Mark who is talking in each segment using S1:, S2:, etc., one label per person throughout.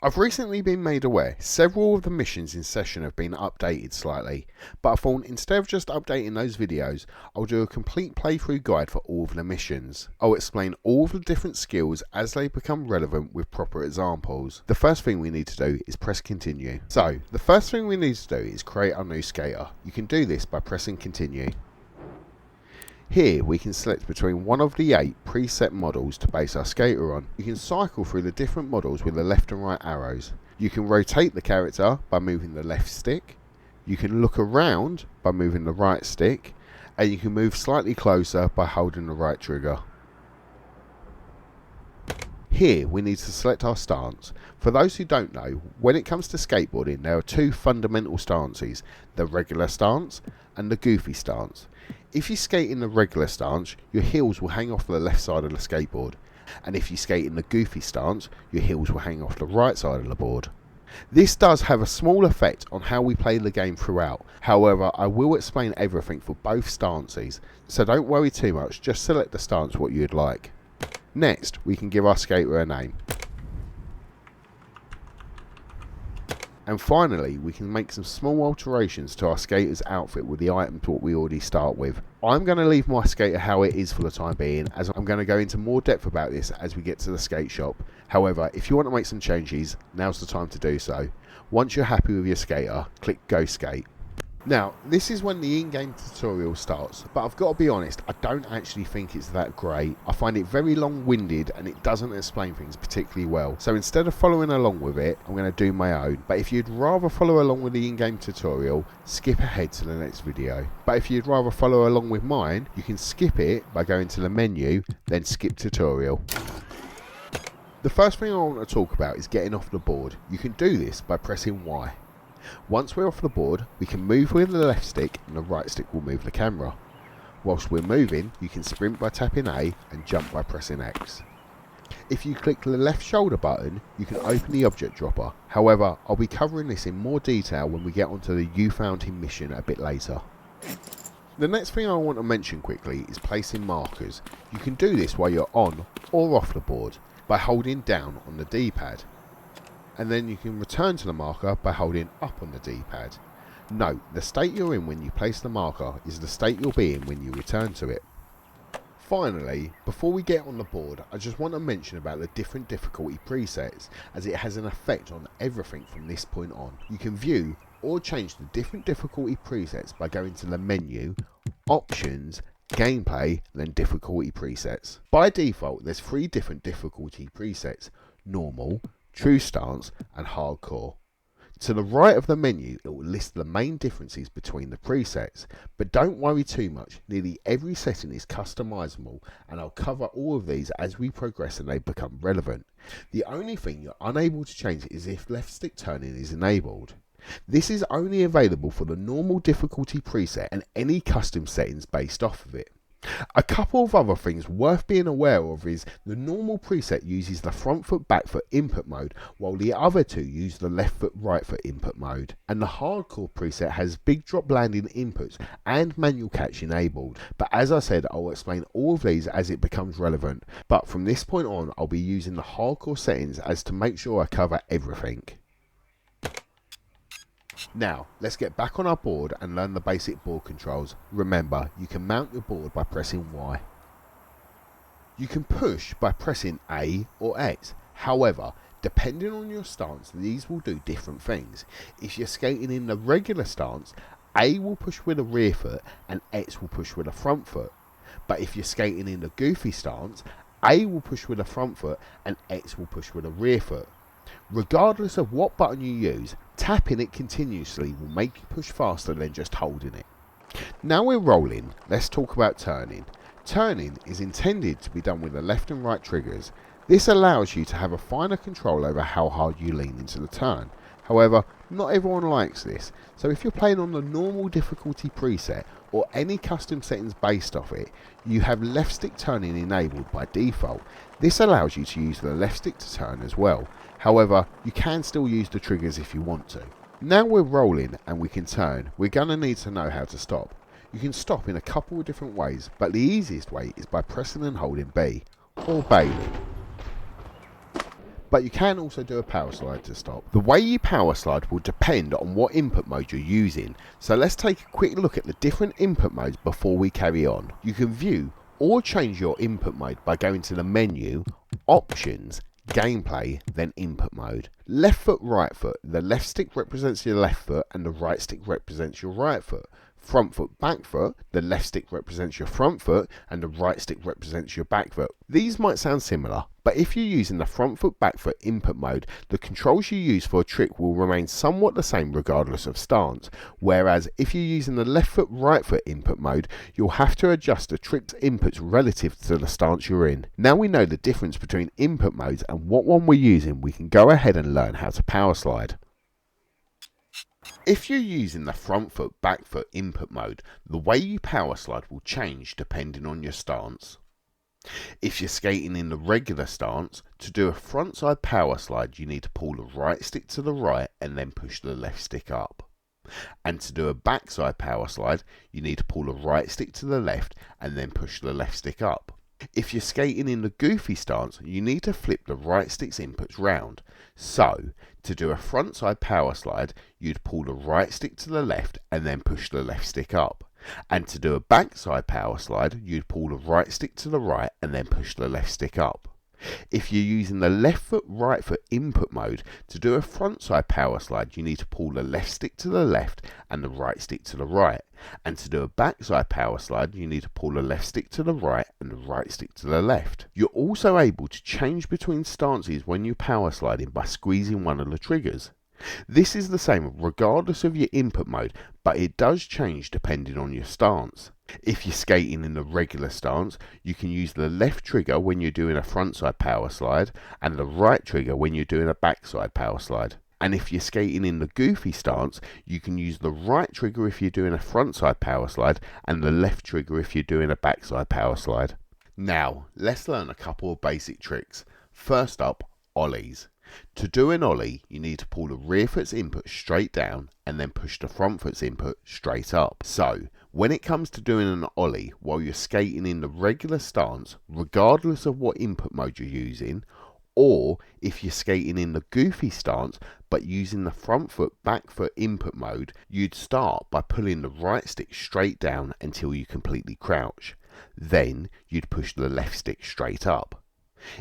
S1: I've recently been made aware several of the missions in session have been updated slightly, but I thought instead of just updating those videos, I'll do a complete playthrough guide for all of the missions. I'll explain all of the different skills as they become relevant with proper examples. The first thing we need to do is press continue. So, the first thing we need to do is create our new skater. You can do this by pressing continue. Here we can select between one of the 8 preset models to base our skater on. You can cycle through the different models with the left and right arrows. You can rotate the character by moving the left stick. You can look around by moving the right stick. And you can move slightly closer by holding the right trigger. Here we need to select our stance. For those who don't know, when it comes to skateboarding there are 2 fundamental stances, the regular stance and the goofy stance. If you skate in the regular stance, your heels will hang off the left side of the skateboard, and if you skate in the goofy stance, your heels will hang off the right side of the board. This does have a small effect on how we play the game throughout, however I will explain everything for both stances, so don't worry too much, just select the stance what you'd like. Next, we can give our skater a name. And finally, we can make some small alterations to our skater's outfit with the items what we already start with. I'm going to leave my skater how it is for the time being, as I'm going to go into more depth about this as we get to the skate shop. However, if you want to make some changes, now's the time to do so. Once you're happy with your skater, click Go Skate. Now, this is when the in-game tutorial starts, but I've got to be honest, I don't actually think it's that great. I find it very long-winded and it doesn't explain things particularly well. So instead of following along with it, I'm going to do my own. But if you'd rather follow along with the in-game tutorial, skip ahead to the next video. But if you'd rather follow along with mine, you can skip it by going to the menu, then skip tutorial. The first thing I want to talk about is getting off the board. You can do this by pressing Y. Once we're off the board, we can move with the left stick and the right stick will move the camera. Whilst we're moving, you can sprint by tapping A and jump by pressing X. If you click the left shoulder button, you can open the object dropper. However, I'll be covering this in more detail when we get onto the You Found Him mission a bit later. The next thing I want to mention quickly is placing markers. You can do this while you're on or off the board by holding down on the D-pad. And then you can return to the marker by holding up on the D-pad. Note, the state you're in when you place the marker is the state you'll be in when you return to it. Finally, before we get on the board, I just want to mention about the different difficulty presets, as it has an effect on everything from this point on. You can view or change the different difficulty presets by going to the menu, Options, Gameplay, then Difficulty Presets. By default, there's 3 different difficulty presets: Normal, True Stance and Hardcore. To the right of the menu it will list the main differences between the presets, but don't worry too much, nearly every setting is customizable and I'll cover all of these as we progress and they become relevant. The only thing you're unable to change is if left stick turning is enabled. This is only available for the normal difficulty preset and any custom settings based off of it. A couple of other things worth being aware of is the normal preset uses the front foot back foot input mode, while the other 2 use the left foot right foot input mode. And the hardcore preset has big drop landing inputs and manual catch enabled, but as I said, I'll explain all of these as it becomes relevant. But from this point on, I'll be using the hardcore settings as to make sure I cover everything. Now, let's get back on our board and learn the basic board controls. Remember, you can mount your board by pressing Y. You can push by pressing A or X. However, depending on your stance, these will do different things. If you're skating in the regular stance, A will push with the rear foot and X will push with the front foot. But if you're skating in the goofy stance, A will push with the front foot and X will push with the rear foot. Regardless of what button you use, tapping it continuously will make you push faster than just holding it. Now we're rolling, let's talk about turning. Turning is intended to be done with the left and right triggers. This allows you to have a finer control over how hard you lean into the turn. However, not everyone likes this, so if you're playing on the normal difficulty preset or any custom settings based off it, you have left stick turning enabled by default. This allows you to use the left stick to turn as well. However, you can still use the triggers if you want to. Now we're rolling and we can turn, we're going to need to know how to stop. You can stop in a couple of different ways, but the easiest way is by pressing and holding B, or Bailey. but you can also do a power slide to stop. The way you power slide will depend on what input mode you're using, so let's take a quick look at the different input modes before we carry on. You can view or change your input mode by going to the menu, options, gameplay, then input mode. Left foot, right foot. The left stick represents your left foot and the right stick represents your right foot. Front foot, back foot. The left stick represents your front foot and the right stick represents your back foot. These might sound similar, but if you're using the front foot, back foot input mode, the controls you use for a trick will remain somewhat the same regardless of stance. Whereas if you're using the left foot, right foot input mode, you'll have to adjust the trick's inputs relative to the stance you're in. Now we know the difference between input modes and what one we're using, we can go ahead and learn how to power slide. If you're using the front foot, back foot input mode, the way you power slide will change depending on your stance. If you're skating in the regular stance, to do a frontside power slide you need to pull the right stick to the right and then push the left stick up. And to do a backside power slide you need to pull the right stick to the left and then push the left stick up. If you're skating in the goofy stance, you need to flip the right stick's inputs round. So, to do a frontside power slide, you'd pull the right stick to the left and then push the left stick up. And to do a backside power slide, you'd pull the right stick to the right and then push the left stick up. If you're using the left foot, right foot input mode, to do a frontside power slide you need to pull the left stick to the left and the right stick to the right. And to do a backside power slide you need to pull the left stick to the right and the right stick to the left. You're also able to change between stances when you're power sliding by squeezing one of the triggers. This is the same regardless of your input mode, but it does change depending on your stance. If you're skating in the regular stance, you can use the left trigger when you're doing a frontside power slide and the right trigger when you're doing a backside power slide. And if you're skating in the goofy stance, you can use the right trigger if you're doing a frontside power slide and the left trigger if you're doing a backside power slide. Now, let's learn a couple of basic tricks. First up, ollies. To do an ollie, you need to pull the rear foot's input straight down and then push the front foot's input straight up. So, when it comes to doing an ollie while you're skating in the regular stance, regardless of what input mode you're using, or if you're skating in the goofy stance but using the front foot, back foot input mode, you'd start by pulling the right stick straight down until you completely crouch. Then, you'd push the left stick straight up.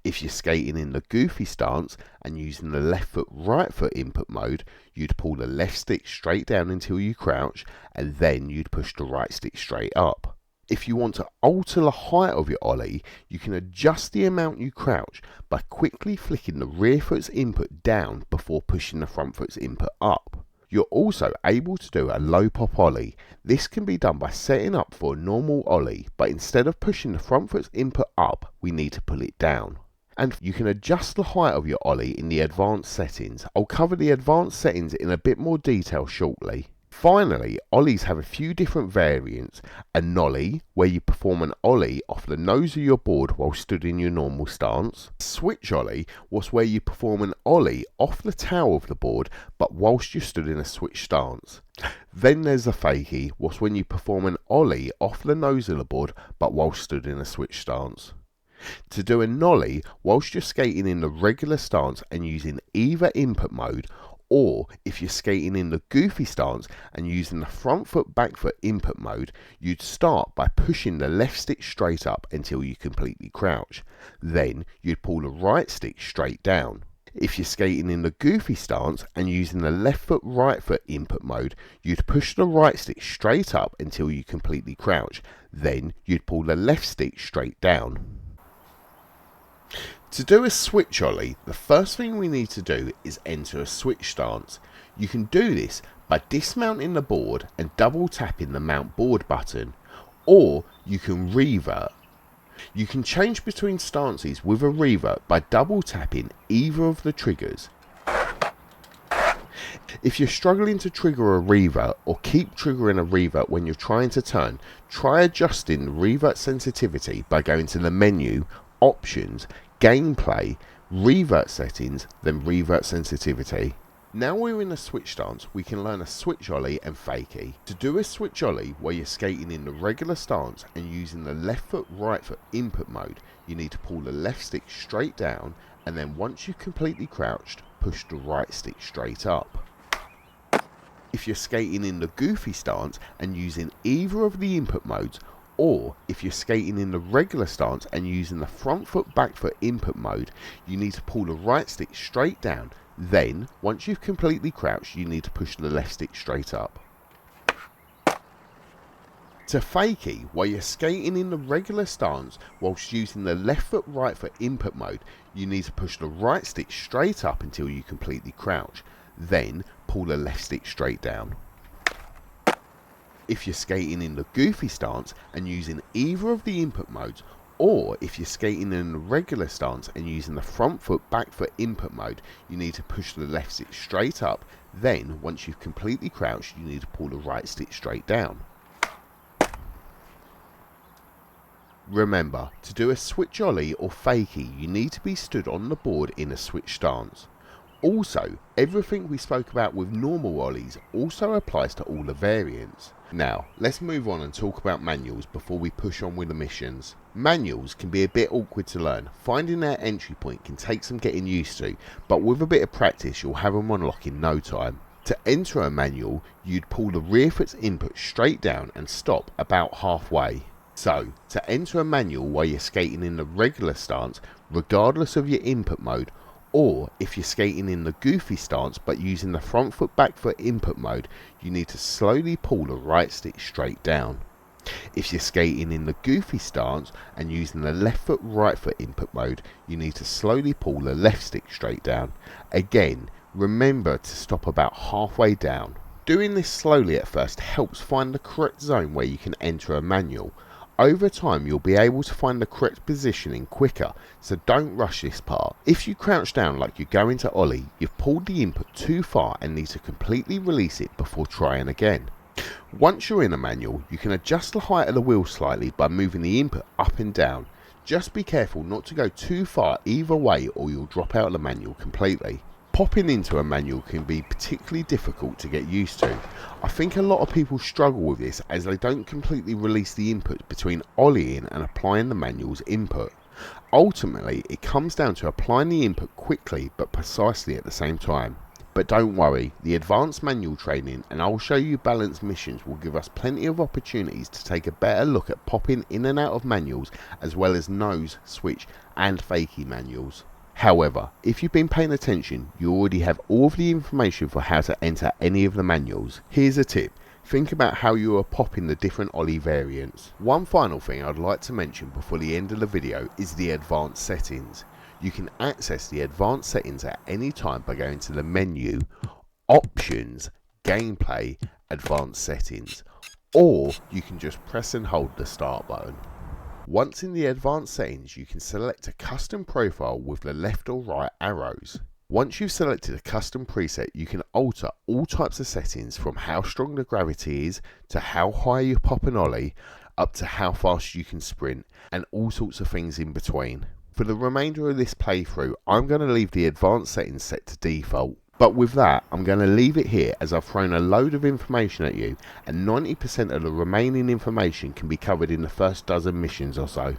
S1: If you're skating in the goofy stance and using the left foot, right foot input mode, you'd pull the left stick straight down until you crouch, and then you'd push the right stick straight up. If you want to alter the height of your ollie, you can adjust the amount you crouch by quickly flicking the rear foot's input down before pushing the front foot's input up. You're also able to do a low pop ollie. This can be done by setting up for a normal ollie, but instead of pushing the front foot's input up, we need to pull it down. And you can adjust the height of your ollie in the advanced settings. I'll cover the advanced settings in a bit more detail shortly. Finally, ollies have a few different variants. A nollie, where you perform an ollie off the nose of your board while stood in your normal stance. Switch ollie was where you perform an ollie off the tail of the board but whilst you stood in a switch stance. Then there's a fakie, was when you perform an ollie off the nose of the board but whilst stood in a switch stance. To do a nollie whilst you're skating in the regular stance and using either input mode, or if you're skating in the goofy stance and using the front foot, back foot input mode, you'd start by pushing the left stick straight up until you completely crouch. Then you'd pull the right stick straight down. If you're skating in the goofy stance and using the left foot, right foot input mode, you'd push the right stick straight up until you completely crouch. Then you'd pull the left stick straight down. To do a switch ollie, the first thing we need to do is enter a switch stance. You can do this by dismounting the board and double tapping the mount board button, or you can revert. You can change between stances with a revert by double tapping either of the triggers. If you're struggling to trigger a revert or keep triggering a revert when you're trying to turn, try adjusting the revert sensitivity by going to the menu, options, gameplay, revert settings, then revert sensitivity. Now we're in a switch stance, we can learn a switch ollie and fakie. To do a switch ollie where you're skating in the regular stance and using the left foot, right foot input mode, you need to pull the left stick straight down and then once you've completely crouched, push the right stick straight up. If you're skating in the goofy stance and using either of the input modes, or if you're skating in the regular stance and using the front foot back foot input mode, you need to pull the right stick straight down. Then, once you've completely crouched, you need to push the left stick straight up. To fakie, while you're skating in the regular stance whilst using the left foot right foot input mode, you need to push the right stick straight up until you completely crouch. Then, pull the left stick straight down. If you're skating in the goofy stance and using either of the input modes, or if you're skating in the regular stance and using the front foot back foot input mode, you need to push the left stick straight up. Then, once you've completely crouched, you need to pull the right stick straight down. Remember, to do a switch ollie or fakie, you need to be stood on the board in a switch stance. Also, everything we spoke about with normal ollies also applies to all the variants. Now, let's move on and talk about manuals before we push on with the missions. Manuals can be a bit awkward to learn. Finding their entry point can take some getting used to, but with a bit of practice you'll have them on lock in no time. To enter a manual, you'd pull the rear foot's input straight down and stop about halfway. So, to enter a manual while you're skating in the regular stance, regardless of your input mode, or if you're skating in the goofy stance but using the front foot back foot input mode, you need to slowly pull the right stick straight down. If you're skating in the goofy stance and using the left foot right foot input mode, you need to slowly pull the left stick straight down. Again, remember to stop about halfway down. Doing this slowly at first helps find the correct zone where you can enter a manual. Over time you'll be able to find the correct positioning quicker, so don't rush this part. If you crouch down like you're going to ollie, you've pulled the input too far and need to completely release it before trying again. Once you're in a manual, you can adjust the height of the wheel slightly by moving the input up and down. Just be careful not to go too far either way or you'll drop out of the manual completely. Popping into a manual can be particularly difficult to get used to. I think a lot of people struggle with this as they don't completely release the input between ollieing and applying the manual's input. Ultimately, it comes down to applying the input quickly but precisely at the same time. But don't worry, the advanced manual training and I'll show you balanced missions will give us plenty of opportunities to take a better look at popping in and out of manuals as well as nose, switch and fakie manuals. However, if you've been paying attention, you already have all of the information for how to enter any of the manuals. Here's a tip. Think about how you are popping the different ollie variants. One final thing I'd like to mention before the end of the video is the advanced settings. You can access the advanced settings at any time by going to the menu, Options, Gameplay, Advanced Settings, or you can just press and hold the start button. Once in the advanced settings, you can select a custom profile with the left or right arrows. Once you've selected a custom preset, you can alter all types of settings from how strong the gravity is, to how high you pop an ollie, up to how fast you can sprint, and all sorts of things in between. For the remainder of this playthrough, I'm going to leave the advanced settings set to default. But with that, I'm going to leave it here as I've thrown a load of information at you, and 90% of the remaining information can be covered in the first dozen missions or so.